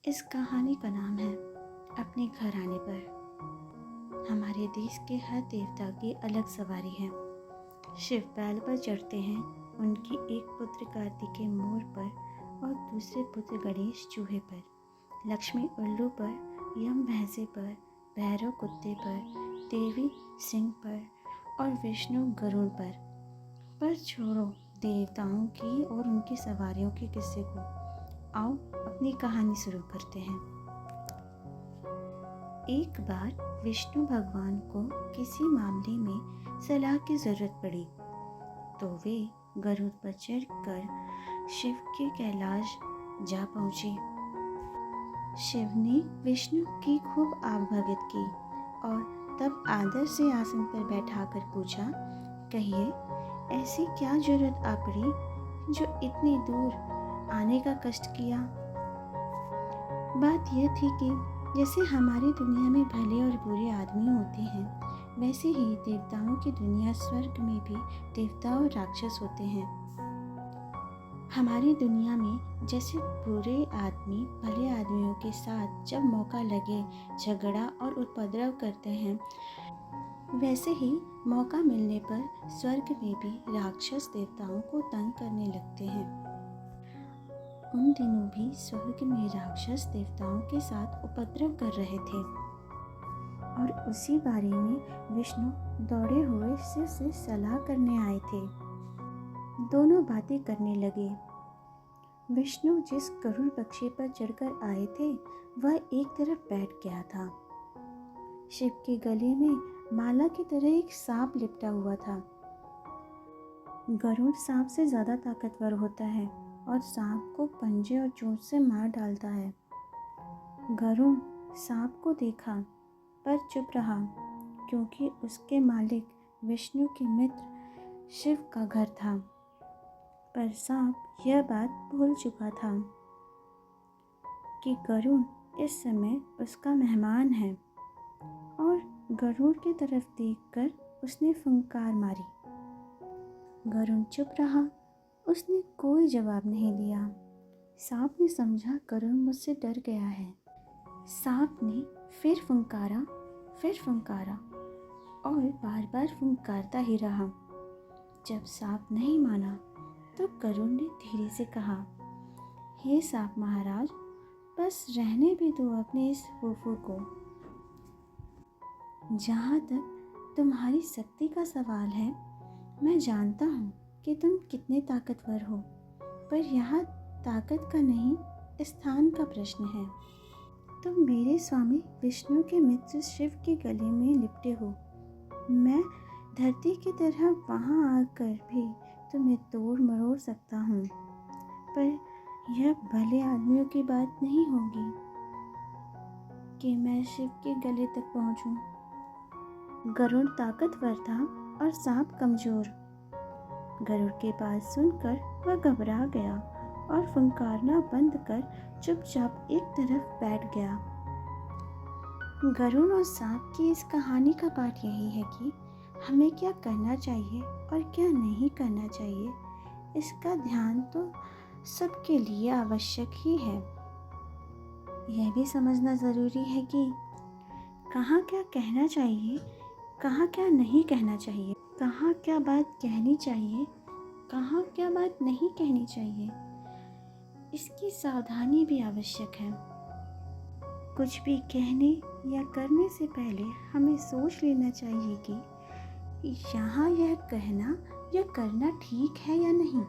इस कहानी का नाम है अपने घर आने पर। हमारे देश के हर देवता की अलग सवारी है। शिव बैल पर चढ़ते हैं, उनकी एक पुत्र कार्तिकेय मोर पर और दूसरे पुत्र गणेश चूहे पर, लक्ष्मी उल्लू पर, यम भैंसे पर, भैरव कुत्ते पर, देवी सिंह पर और विष्णु गरुड़ पर छोड़ो देवताओं की और उनकी सवारियों के किस्से को। आओ अपनी कहानी शुरू करते हैं। एक बार विष्णु भगवान को किसी मामले में सलाह की जरूरत पड़ी, तो वे गरुड़ पर चढ़कर शिव के कैलाश जा पहुंचे। शिव ने विष्णु की खूब आवभगत की और तब आदर से आसन पर बैठाकर पूछा, कहिए ऐसी क्या जरूरत आ पड़ी जो इतनी दूर आने का कष्ट किया। बात यह थी कि जैसे हमारी दुनिया में भले और बुरे आदमी होते हैं, वैसे ही देवताओं की दुनिया स्वर्ग में भी देवता और राक्षस होते हैं। हमारी दुनिया में जैसे बुरे आदमी भले आदमियों के साथ जब मौका लगे झगड़ा और उपद्रव करते हैं, वैसे ही मौका मिलने पर स्वर्ग में भी राक्षस देवताओं को तंग करने लगते हैं। उन दिनों भी स्वर्ग में राक्षस देवताओं के साथ उपद्रव कर रहे थे और उसी बारे में विष्णु दौड़े हुए शिव से सलाह करने आए थे। दोनों बातें करने लगे। विष्णु जिस गरुड़ पक्षी पर चढ़कर आए थे वह एक तरफ बैठ गया था। शिव के गले में माला की तरह एक सांप लिपटा हुआ था। गरुड़ सांप से ज्यादा ताकतवर होता है और सांप को पंजे और चोंच से मार डालता है। गरुड़ सांप को देखा पर चुप रहा, क्योंकि उसके मालिक विष्णु के मित्र शिव का घर था। पर सांप यह बात भूल चुका था कि गरुड़ इस समय उसका मेहमान है और गरुड़ की तरफ देखकर उसने फुंकार मारी। गरुड़ चुप रहा, उसने कोई जवाब नहीं दिया। सांप ने समझा गरुड़ मुझसे डर गया है। सांप ने फिर फुंकारा और बार बार फुंकारता ही रहा। जब सांप नहीं माना तो गरुड़ ने धीरे से कहा, हे सांप महाराज, बस रहने भी दो अपने इस फूफू को। जहाँ तक तुम्हारी शक्ति का सवाल है, मैं जानता हूँ कि तुम कितने ताकतवर हो, पर यहाँ ताकत का नहीं, स्थान का प्रश्न है। तुम मेरे स्वामी विष्णु के मित्र शिव के गले में लिपटे हो। मैं धरती की तरह वहाँ आकर भी तुम्हें तोड़ मरोड़ सकता हूँ, पर यह भले आदमियों की बात नहीं होगी कि मैं शिव के गले तक पहुँचूँ। गरुड़ ताकतवर था और सांप कमजोर। गरुड़ की बात सुनकर वह घबरा गया और फुंकारना बंद कर चुपचाप एक तरफ बैठ गया। गरुड़ और सांप की इस कहानी का पाठ यही है कि हमें क्या करना चाहिए और क्या नहीं करना चाहिए, इसका ध्यान तो सबके लिए आवश्यक ही है। यह भी समझना ज़रूरी है कि कहाँ क्या कहना चाहिए, कहाँ क्या नहीं कहना चाहिए, कहाँ क्या बात कहनी चाहिए, कहाँ क्या बात नहीं कहनी चाहिए, इसकी सावधानी भी आवश्यक है। कुछ भी कहने या करने से पहले हमें सोच लेना चाहिए कि यहाँ यह कहना या करना ठीक है या नहीं।